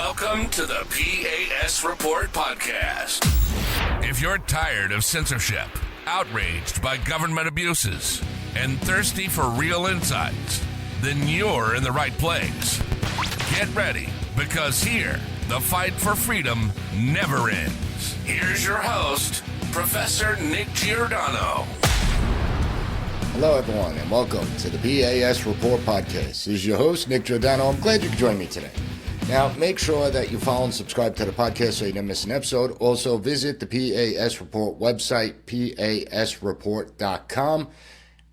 Welcome to the P.A.S. Report podcast. If you're tired of censorship, outraged by government abuses, and thirsty for real insights, then you're in the right place. Get ready, because here, the fight for freedom never ends. Here's your host, Professor Nick Giordano. Hello, everyone, and welcome to the P.A.S. Report podcast. This is your host, Nick Giordano. I'm glad you could join me today. Now, make sure that you follow and subscribe to the podcast so you don't miss an episode. Also, visit the P.A.S. Report website, pasreport.com,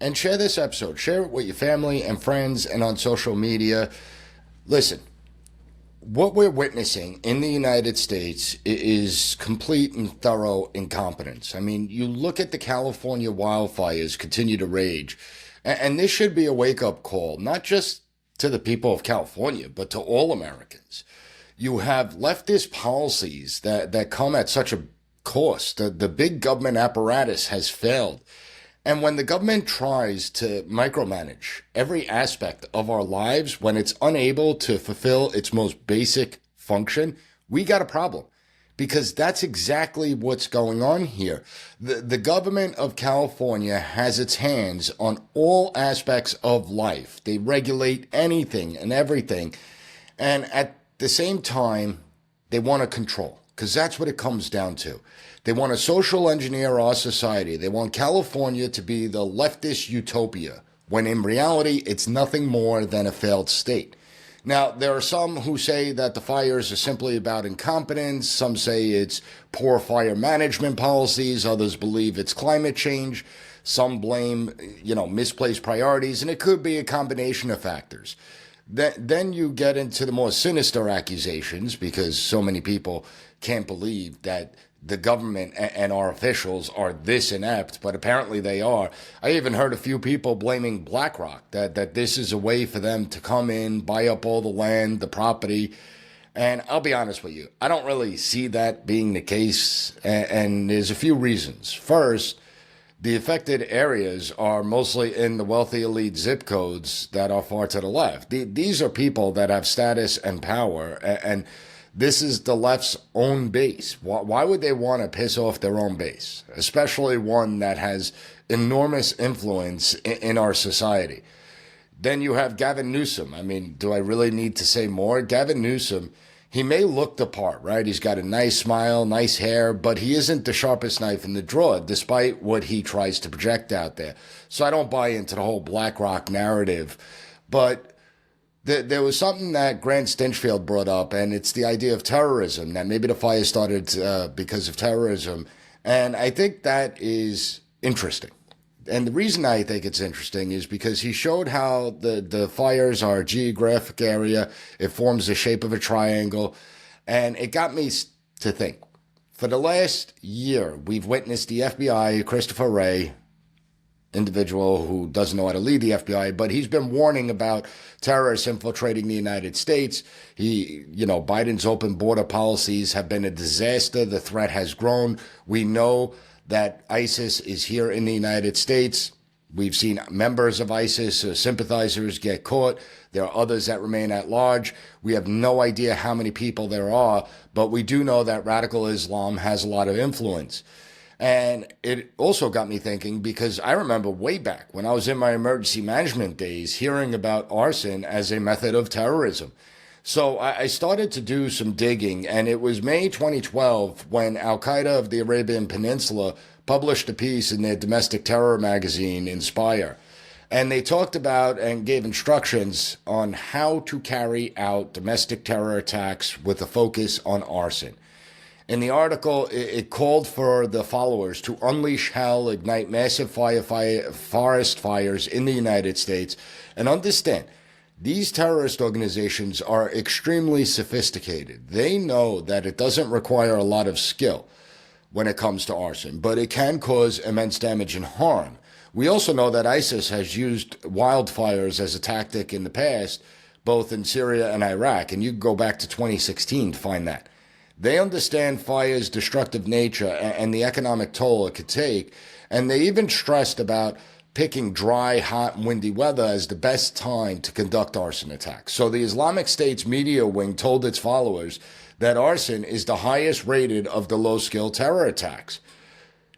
and share this episode. Share it with your family and friends and on social media. Listen, what we're witnessing in the United States is complete and thorough incompetence. I mean, you look at the California wildfires continue to rage, and this should be a wake-up call, not just to the people of California, but to all Americans. You have leftist policies that come at such a cost. The big government apparatus has failed. And when the government tries to micromanage every aspect of our lives, when it's unable to fulfill its most basic function, we got a problem. Because that's exactly what's going on here. The government of California has its hands on all aspects of life. They regulate anything and everything. And at the same time, they want to control, because that's what it comes down to. They want to social engineer our society. They want California to be the leftist utopia, when in reality, it's nothing more than a failed state. Now, there are some who say that the fires are simply about incompetence. Some say it's poor fire management policies. Others believe it's climate change. Some blame, misplaced priorities, and it could be a combination of factors. Then you get into the more sinister accusations, because so many people can't believe that the government and our officials are this inept, but apparently they are. I even heard a few people blaming BlackRock, that this is a way for them to come in, buy up all the land, the property. And I'll be honest with you, I don't really see that being the case, and there's a few reasons. First, the affected areas are mostly in the wealthy elite zip codes that are far to the left. These are people that have status and power, and this is the left's own base. Why would they want to piss off their own base, especially one that has enormous influence in our society? Then you have Gavin Newsom. I mean, do I really need to say more? Gavin Newsom, he may look the part, right? He's got a nice smile, nice hair, but he isn't the sharpest knife in the drawer, despite what he tries to project out there. So I don't buy into the whole BlackRock narrative. But there was something that Grant Stinchfield brought up, and it's the idea of terrorism, that maybe the fire started because of terrorism. And I think that is interesting. And the reason I think it's interesting is because he showed how the fires are a geographic area. It forms the shape of a triangle. And it got me to think. For the last year, we've witnessed the FBI, Christopher Wray, individual who doesn't know how to lead the FBI, but he's been warning about terrorists infiltrating the United States. Biden's open border policies have been a disaster. The threat has grown. We know that ISIS is here in the United States. We've seen members of ISIS, sympathizers, get caught. There are others that remain at large. We have no idea how many people there are, but we do know that radical Islam has a lot of influence. And it also got me thinking, because I remember way back when I was in my emergency management days hearing about arson as a method of terrorism. So I started to do some digging, and it was May 2012 when Al-Qaeda of the Arabian Peninsula published a piece in their domestic terror magazine, Inspire. And they talked about and gave instructions on how to carry out domestic terror attacks with a focus on arson. In the article, it called for the followers to unleash hell, ignite massive forest fires in the United States, and understand, these terrorist organizations are extremely sophisticated. They know that it doesn't require a lot of skill when it comes to arson, but it can cause immense damage and harm. We also know that ISIS has used wildfires as a tactic in the past, both in Syria and Iraq, and you can go back to 2016 to find that. They understand fire's destructive nature and the economic toll it could take, and they even stressed about picking dry, hot, and windy weather as the best time to conduct arson attacks. So the Islamic State's media wing told its followers that arson is the highest rated of the low-skill terror attacks.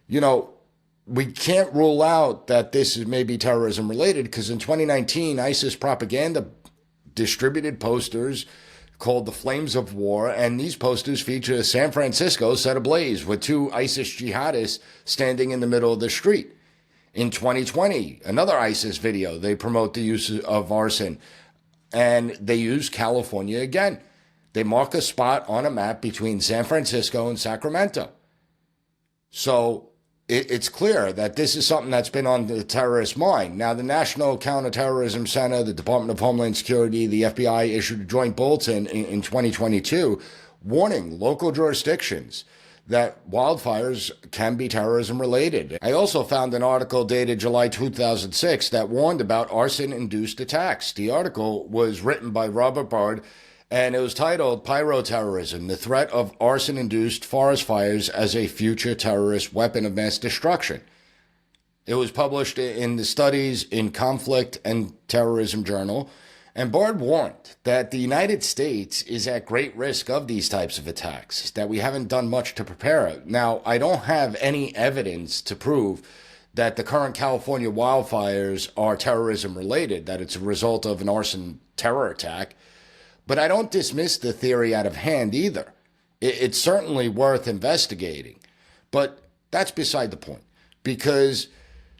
You know, we can't rule out that this is maybe terrorism related, because in 2019, ISIS propaganda distributed posters called the Flames of War, and these posters feature San Francisco set ablaze with two ISIS jihadists standing in the middle of the street. In 2020, another ISIS video, they promote the use of arson, and they use California again. They mark a spot on a map between San Francisco and Sacramento. So it's clear that this is something that's been on the terrorist mind. Now, the National Counterterrorism Center, the Department of Homeland Security, the FBI issued a joint bulletin in 2022 warning local jurisdictions that wildfires can be terrorism related. I also found an article dated July 2006 that warned about arson-induced attacks. The article was written by Robert Bard, and it was titled Pyroterrorism, the Threat of Arson-Induced Forest Fires as a Future Terrorist Weapon of Mass Destruction. It was published in the Studies in Conflict and Terrorism Journal, and Bard warned that the United States is at great risk of these types of attacks, that we haven't done much to prepare. Now, I don't have any evidence to prove that the current California wildfires are terrorism related, that it's a result of an arson terror attack, but I don't dismiss the theory out of hand either. It's certainly worth investigating, but that's beside the point, because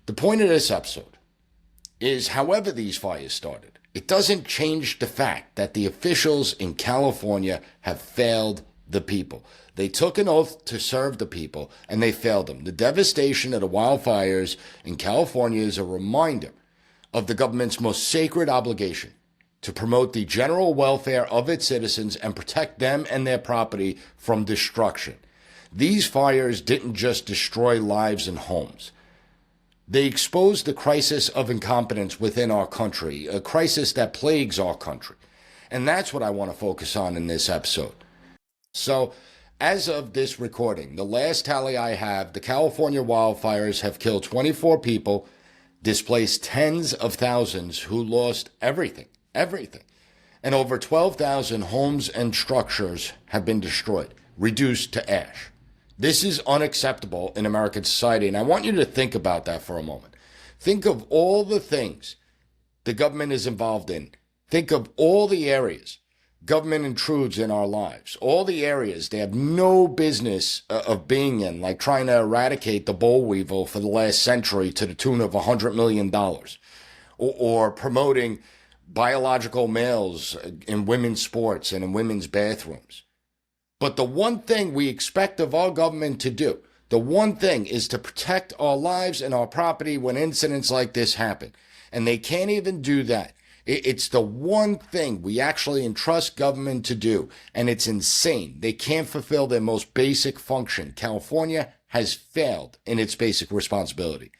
the point of this episode is however these fires started, it doesn't change the fact that the officials in California have failed the people. They took an oath to serve the people, and they failed them. The devastation of the wildfires in California is a reminder of the government's most sacred obligation to promote the general welfare of its citizens and protect them and their property from destruction. These fires didn't just destroy lives and homes. They exposed the crisis of incompetence within our country, a crisis that plagues our country. And that's what I want to focus on in this episode. So, as of this recording, the last tally I have, the California wildfires have killed 24 people, displaced tens of thousands who lost everything. And over 12,000 homes and structures have been destroyed, reduced to ash. This is unacceptable in American society, and I want you to think about that for a moment. Think of all the things the government is involved in. Think of all the areas government intrudes in our lives, all the areas they have no business of being in, like trying to eradicate the boll weevil for the last century to the tune of $100 million, or promoting biological males in women's sports and in women's bathrooms. But the one thing we expect of our government to do, the one thing is to protect our lives and our property when incidents like this happen. And they can't even do that. It's the one thing we actually entrust government to do. And it's insane. They can't fulfill their most basic function. California has failed in its basic responsibility.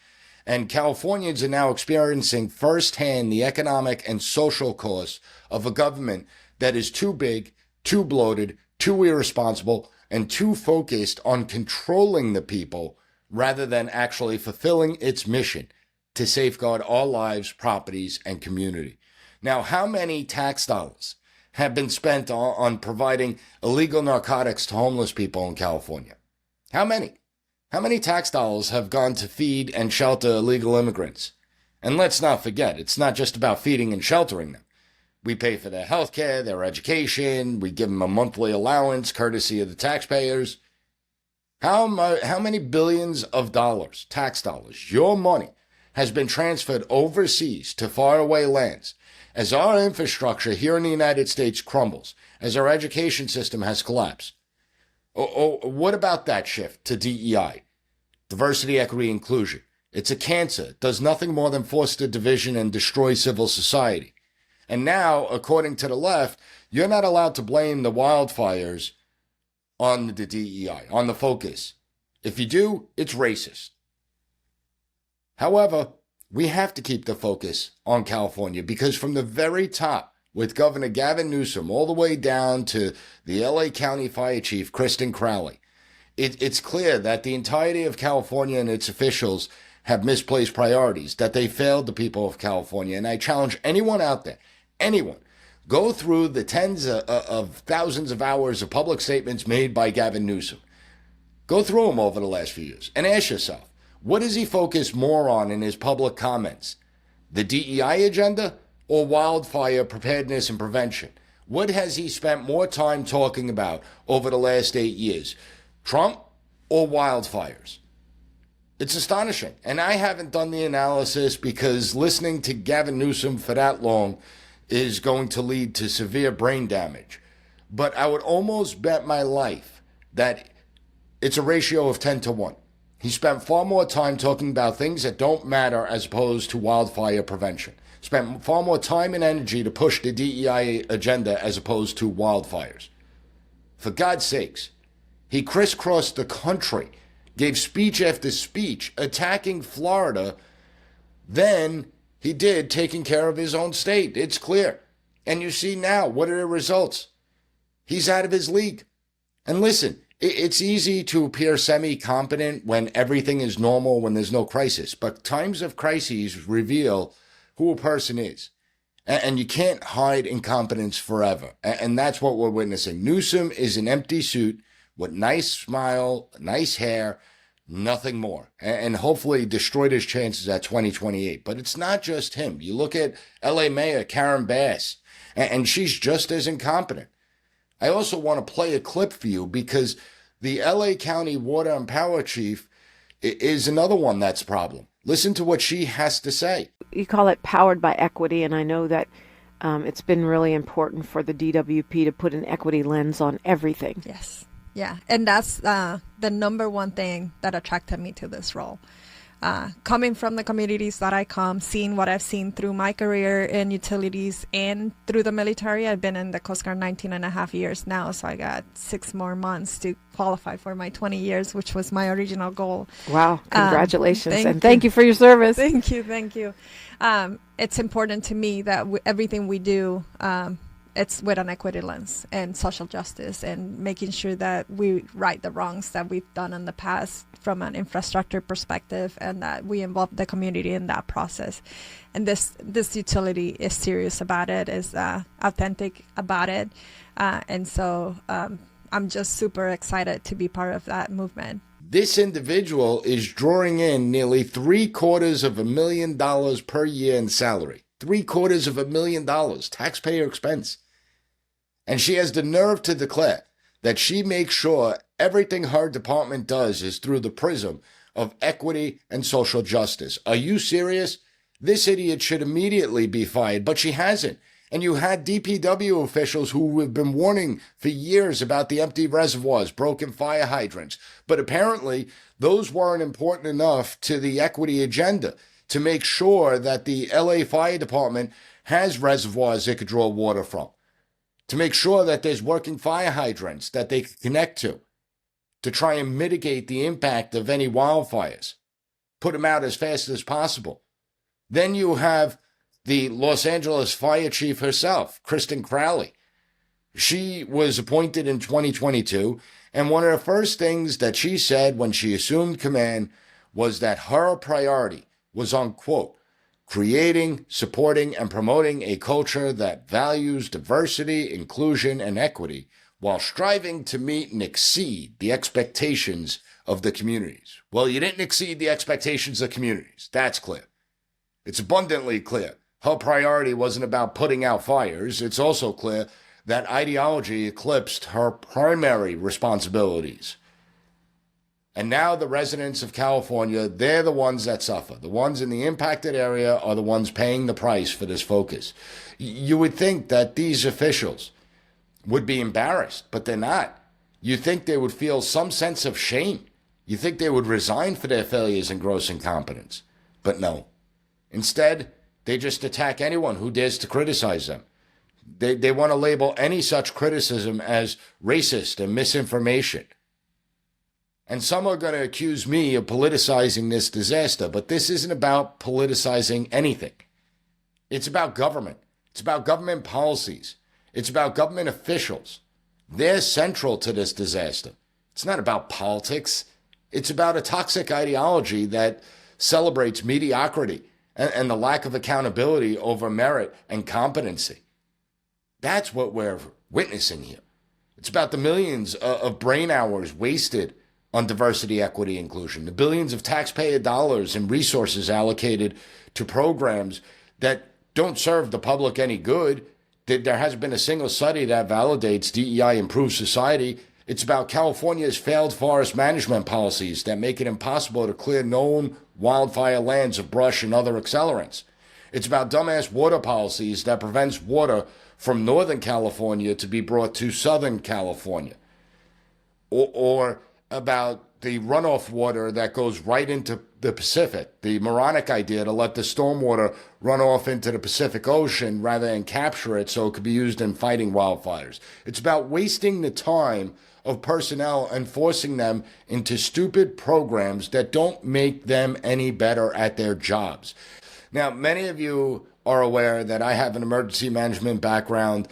And Californians are now experiencing firsthand the economic and social costs of a government that is too big, too bloated, too irresponsible, and too focused on controlling the people rather than actually fulfilling its mission to safeguard our lives, properties, and community. Now, how many tax dollars have been spent on providing illegal narcotics to homeless people in California? How many? How many tax dollars have gone to feed and shelter illegal immigrants? And let's not forget, it's not just about feeding and sheltering them. We pay for their health care, their education. We give them a monthly allowance, courtesy of the taxpayers. How many billions of dollars, tax dollars, your money, has been transferred overseas to faraway lands as our infrastructure here in the United States crumbles, as our education system has collapsed? What about that shift to DEI, diversity, equity, inclusion? It's a cancer. It does nothing more than foster division and destroy civil society. And now, according to the left, you're not allowed to blame the wildfires on the DEI, on the focus. If you do, it's racist. However, we have to keep the focus on California because from the very top, with Governor Gavin Newsom all the way down to the LA County Fire Chief, Kristen Crowley, it's clear that the entirety of California and its officials have misplaced priorities, that they failed the people of California. And I challenge anyone out there, anyone, go through the tens of thousands of hours of public statements made by Gavin Newsom. Go through them over the last few years and ask yourself, what does he focus more on in his public comments? The DEI agenda or wildfire preparedness and prevention? What has he spent more time talking about over the last 8 years? Trump or wildfires? It's astonishing. And I haven't done the analysis because listening to Gavin Newsom for that long is going to lead to severe brain damage. But I would almost bet my life that it's a ratio of 10 to 1. He spent far more time talking about things that don't matter as opposed to wildfire prevention. Spent far more time and energy to push the DEI agenda as opposed to wildfires. For God's sakes, he crisscrossed the country, gave speech after speech attacking Florida, then he did taking care of his own state. It's clear. And you see now, what are the results? He's out of his league. And listen, it's easy to appear semi-competent when everything is normal, when there's no crisis. But times of crises reveal who a person is. And you can't hide incompetence forever. And that's what we're witnessing. Newsom is an empty suit with nice smile, nice hair, nothing more. And hopefully destroyed his chances at 2028. But it's not just him. You look at LA Mayor Karen Bass, and she's just as incompetent. I also want to play a clip for you because the LA County Water and Power Chief is another one that's a problem. Listen to what she has to say. You call it powered by equity, and I know that it's been really important for the DWP to put an equity lens on everything. Yes. Yeah. And that's the number one thing that attracted me to this role. Coming from the communities that I come, seeing what I've seen through my career in utilities and through the military. I've been in the Coast Guard 19 and a half years now, so I got 6 more months to qualify for my 20 years, which was my original goal. Wow, congratulations, and thank you for your service. Thank you. It's important to me that everything we do, it's with an equity lens and social justice and making sure that we right the wrongs that we've done in the past from an infrastructure perspective, and that we involve the community in that process. And this utility is serious about it, is authentic about it. And so I'm just super excited to be part of that movement. This individual is drawing in nearly $750,000 per year in salary. $750,000 taxpayer expense. And she has the nerve to declare that she makes sure everything her department does is through the prism of equity and social justice. Are you serious? This idiot should immediately be fired, but she hasn't. And you had DPW officials who have been warning for years about the empty reservoirs, broken fire hydrants. But apparently, those weren't important enough to the equity agenda to make sure that the LA Fire Department has reservoirs they could draw water from, to make sure that there's working fire hydrants that they can connect to try and mitigate the impact of any wildfires, put them out as fast as possible. Then you have the Los Angeles fire chief herself, Kristen Crowley. She was appointed in 2022, and one of the first things that she said when she assumed command was that her priority was on, quote, creating, supporting, and promoting a culture that values diversity, inclusion, and equity while striving to meet and exceed the expectations of the communities. Well, you didn't exceed the expectations of communities. That's clear. It's abundantly clear. Her priority wasn't about putting out fires. It's also clear that ideology eclipsed her primary responsibilities. And now the residents of California, they're the ones that suffer. The ones in the impacted area are the ones paying the price for this focus. You would think that these officials would be embarrassed, but they're not. You think they would feel some sense of shame. You think they would resign for their failures and gross incompetence. But no. Instead, they just attack anyone who dares to criticize them. They want to label any such criticism as racist and misinformation. And some are going to accuse me of politicizing this disaster, but this isn't about politicizing anything. It's about government. It's about government policies. It's about government officials. They're central to this disaster. It's not about politics. It's about a toxic ideology that celebrates mediocrity and the lack of accountability over merit and competency. That's what we're witnessing here. It's about the millions of brain hours wasted on diversity, equity, inclusion, the billions of taxpayer dollars and resources allocated to programs that don't serve the public any good. There hasn't been a single study that validates DEI improves society. It's about California's failed forest management policies that make it impossible to clear known wildfire lands of brush and other accelerants. It's about dumbass water policies that prevents water from Northern California to be brought to Southern California. Or about the runoff water that goes right into the Pacific, the moronic idea to let the stormwater run off into the Pacific Ocean rather than capture it so it could be used in fighting wildfires. It's about wasting the time of personnel and forcing them into stupid programs that don't make them any better at their jobs. Now, many of you are aware that I have an emergency management background.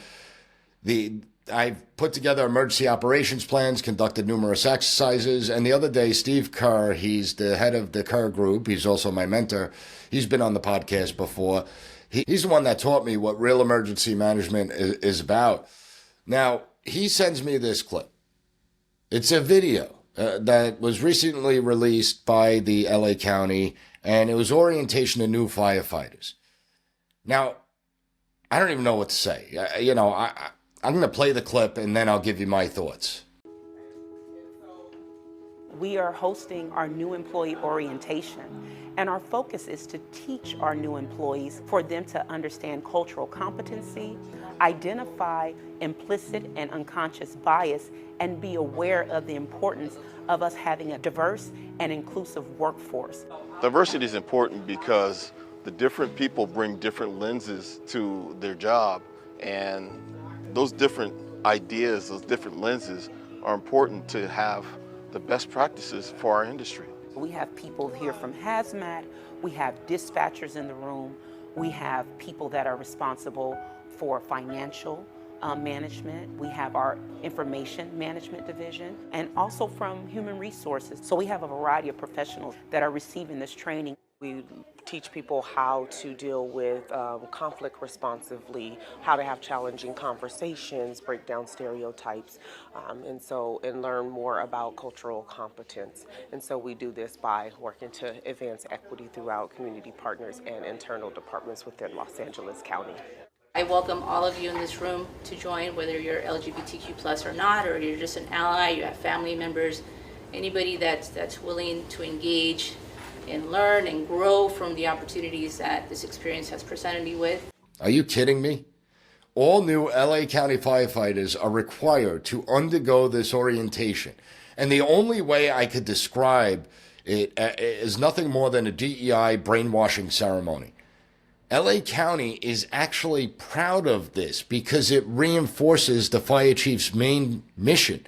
I've put together emergency operations plans, conducted numerous exercises, and the other day, Steve Kerr, he's the head of the Kerr Group. He's also my mentor. He's been on the podcast before. He's the one that taught me what real emergency management is about. Now, he sends me this clip. It's a video that was recently released by the LA County, and it was orientation to new firefighters. Now, I don't even know what to say. I'm going to play the clip and then I'll give you my thoughts. We are hosting our new employee orientation, and our focus is to teach our new employees for them to understand cultural competency, identify implicit and unconscious bias, and be aware of the importance of us having a diverse and inclusive workforce. Diversity is important because the different people bring different lenses to their job, and those different ideas, those different lenses are important to have the best practices for our industry. We have people here from hazmat, we have dispatchers in the room, we have people that are responsible for financial management, we have our information management division, and also from human resources. So we have a variety of professionals that are receiving this training. We teach people how to deal with conflict responsively, how to have challenging conversations, break down stereotypes, and learn more about cultural competence. And so we do this by working to advance equity throughout community partners and internal departments within Los Angeles County. I welcome all of you in this room to join, whether you're LGBTQ+ or not, or you're just an ally, you have family members, anybody that's willing to engage and learn and grow from the opportunities that this experience has presented me with. Are you kidding me? All new LA County firefighters are required to undergo this orientation. And the only way I could describe it is nothing more than a DEI brainwashing ceremony. LA County is actually proud of this because it reinforces the fire chief's main mission.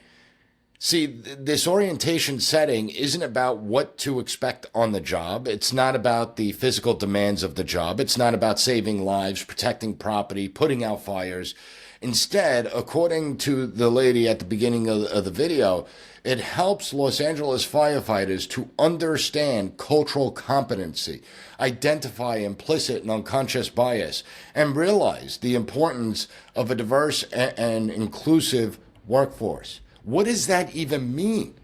See, this orientation setting isn't about what to expect on the job. It's not about the physical demands of the job. It's not about saving lives, protecting property, putting out fires. Instead, according to the lady at the beginning of the video, it helps Los Angeles firefighters to understand cultural competency, identify implicit and unconscious bias, and realize the importance of a diverse and inclusive workforce. What does that even mean?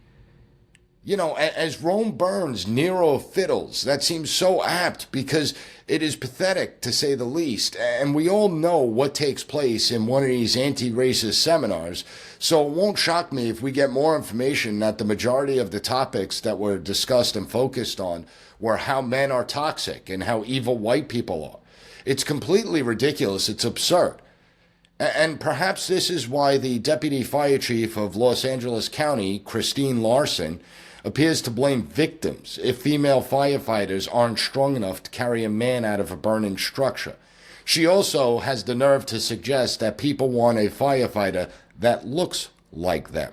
You know, as Rome burns, Nero fiddles. That seems so apt because it is pathetic, to say the least. And we all know what takes place in one of these anti-racist seminars. So it won't shock me if we get more information that the majority of the topics that were discussed and focused on were how men are toxic and how evil white people are. It's completely ridiculous. It's absurd. And perhaps this is why the deputy fire chief of Los Angeles County, Christine Larson, appears to blame victims if female firefighters aren't strong enough to carry a man out of a burning structure. She also has the nerve to suggest that people want a firefighter that looks like them.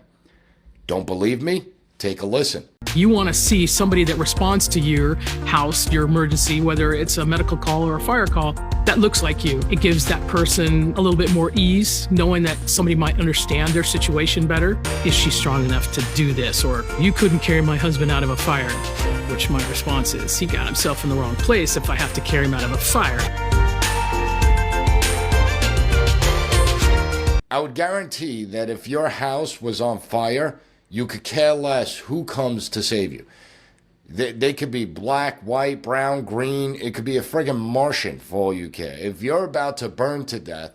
Don't believe me? Take a listen. You want to see somebody that responds to your house, your emergency, whether it's a medical call or a fire call, that looks like you. It gives that person a little bit more ease, knowing that somebody might understand their situation better. Is she strong enough to do this? Or you couldn't carry my husband out of a fire, which my response is, he got himself in the wrong place if I have to carry him out of a fire. I would guarantee that if your house was on fire, you could care less who comes to save you. They could be black, white, brown, green. It could be a friggin' Martian for all you care. If you're about to burn to death,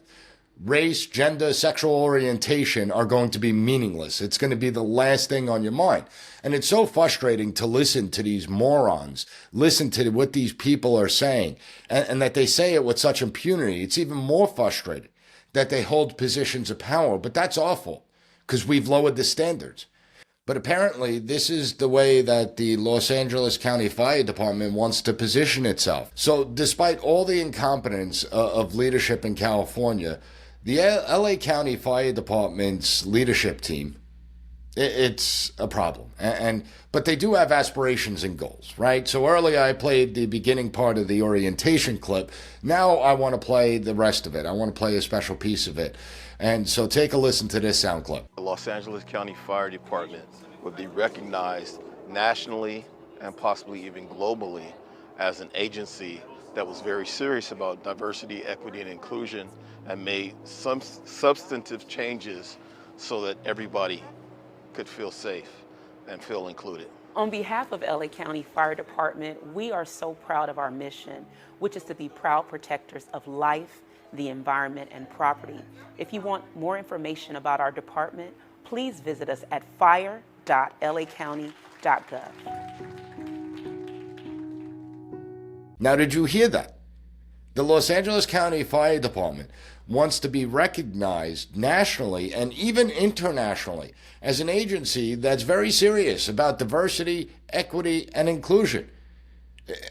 race, gender, sexual orientation are going to be meaningless. It's going to be the last thing on your mind. And it's so frustrating to listen to these morons, listen to what these people are saying, and that they say it with such impunity. It's even more frustrating that they hold positions of power. But that's awful, because we've lowered the standards. But apparently, this is the way that the Los Angeles County Fire Department wants to position itself. So despite all the incompetence of leadership in California, the LA County Fire Department's leadership team, it's a problem. But they do have aspirations and goals, right? So earlier I played the beginning part of the orientation clip. Now I want to play the rest of it. I want to play a special piece of it. And so take a listen to this sound clip. The Los Angeles County Fire Department would be recognized nationally and possibly even globally as an agency that was very serious about diversity, equity, and inclusion, and made some substantive changes so that everybody could feel safe and feel included. On behalf of LA County Fire Department, we are so proud of our mission, which is to be proud protectors of life, the environment, and property. If you want more information about our department, please visit us at fire.lacounty.gov. Now, did you hear that? The Los Angeles County Fire Department wants to be recognized nationally and even internationally as an agency that's very serious about diversity, equity, and inclusion.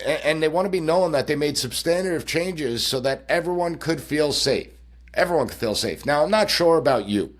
And they want to be known that they made substantive changes so that everyone could feel safe. Everyone could feel safe. Now, I'm not sure about you,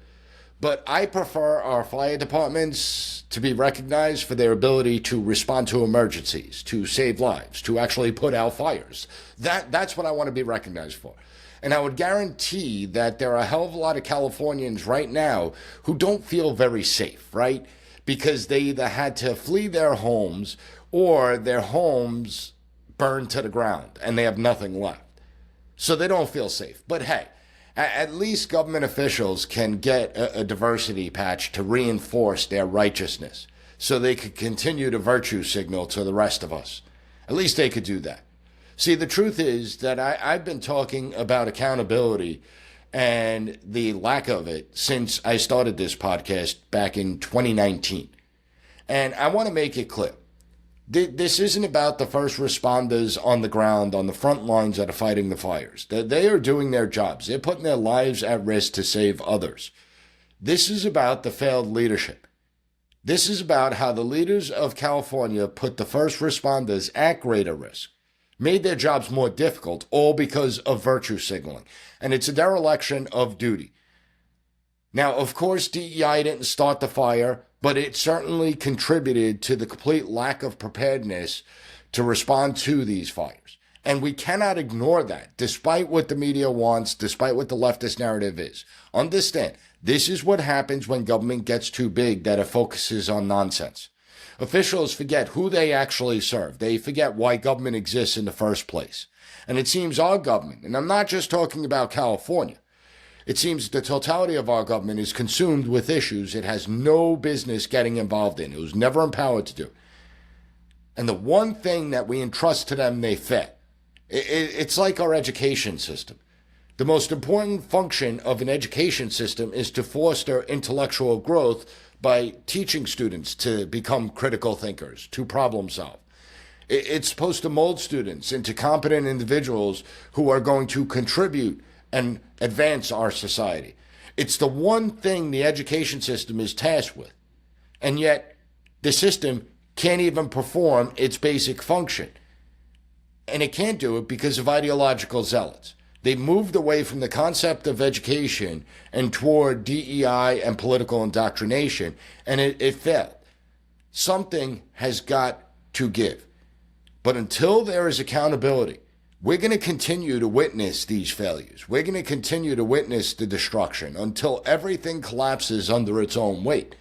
but I prefer our fire departments to be recognized for their ability to respond to emergencies, to save lives, to actually put out fires. That's what I want to be recognized for. And I would guarantee that there are a hell of a lot of Californians right now who don't feel very safe, right? Because they either had to flee their homes or their homes burned to the ground and they have nothing left. So they don't feel safe. But hey, at least government officials can get a diversity patch to reinforce their righteousness so they could continue to virtue signal to the rest of us. At least they could do that. See, the truth is that I've been talking about accountability and the lack of it since I started this podcast back in 2019. And I want to make it clear. This isn't about the first responders on the ground, on the front lines that are fighting the fires. They are doing their jobs. They're putting their lives at risk to save others. This is about the failed leadership. This is about how the leaders of California put the first responders at greater risk, made their jobs more difficult, all because of virtue signaling. And it's a dereliction of duty. Now, of course, DEI didn't start the fire, but it certainly contributed to the complete lack of preparedness to respond to these fires. And we cannot ignore that, despite what the media wants, despite what the leftist narrative is. Understand, this is what happens when government gets too big, that it focuses on nonsense. Officials forget who they actually serve. They forget why government exists in the first place. And it seems our government, and I'm not just talking about California, it seems the totality of our government is consumed with issues it has no business getting involved in. It was never empowered to do. And the one thing that we entrust to them, they fit. It's like our education system. The most important function of an education system is to foster intellectual growth by teaching students to become critical thinkers, to problem solve. It's supposed to mold students into competent individuals who are going to contribute and advance our society. It's the one thing the education system is tasked with. And yet, the system can't even perform its basic function. And it can't do it because of ideological zealots. They moved away from the concept of education and toward DEI and political indoctrination, and it failed. Something has got to give. But until there is accountability, we're going to continue to witness these failures. We're going to continue to witness the destruction until everything collapses under its own weight.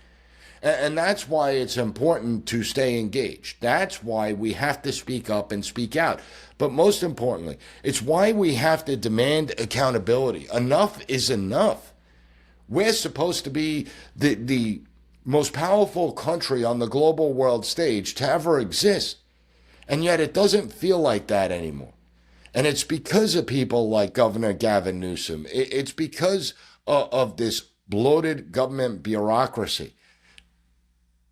And that's why it's important to stay engaged. That's why we have to speak up and speak out. But most importantly, it's why we have to demand accountability. Enough is enough. We're supposed to be the most powerful country on the global world stage to ever exist. And yet it doesn't feel like that anymore. And it's because of people like Governor Gavin Newsom. It's because of this bloated government bureaucracy.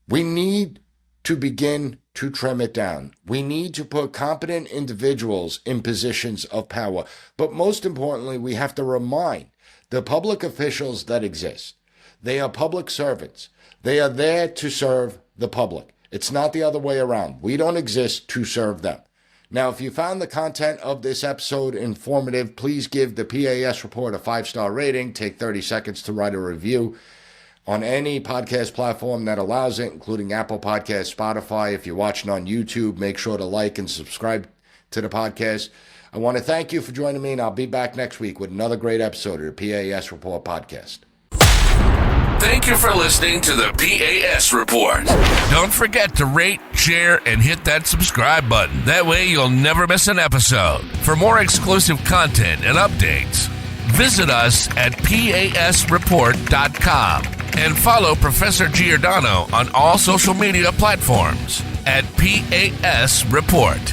We need to begin to trim it down. We need to put competent individuals in positions of power. But most importantly, we have to remind the public officials that exist. They are public servants. They are there to serve the public. It's not the other way around. We don't exist to serve them. Now, if you found the content of this episode informative, please give the P.A.S. report a 5-star rating. Take 30 seconds to write a review on any podcast platform that allows it, including Apple Podcasts, Spotify. If you're watching on YouTube, make sure to like and subscribe to the podcast. I want to thank you for joining me, and I'll be back next week with another great episode of the P.A.S. Report podcast. Thank you for listening to the P.A.S. Report. Don't forget to rate, share, and hit that subscribe button. That way you'll never miss an episode. For more exclusive content and updates, visit us at PASreport.com and follow Professor Giordano on all social media platforms at P.A.S. Report.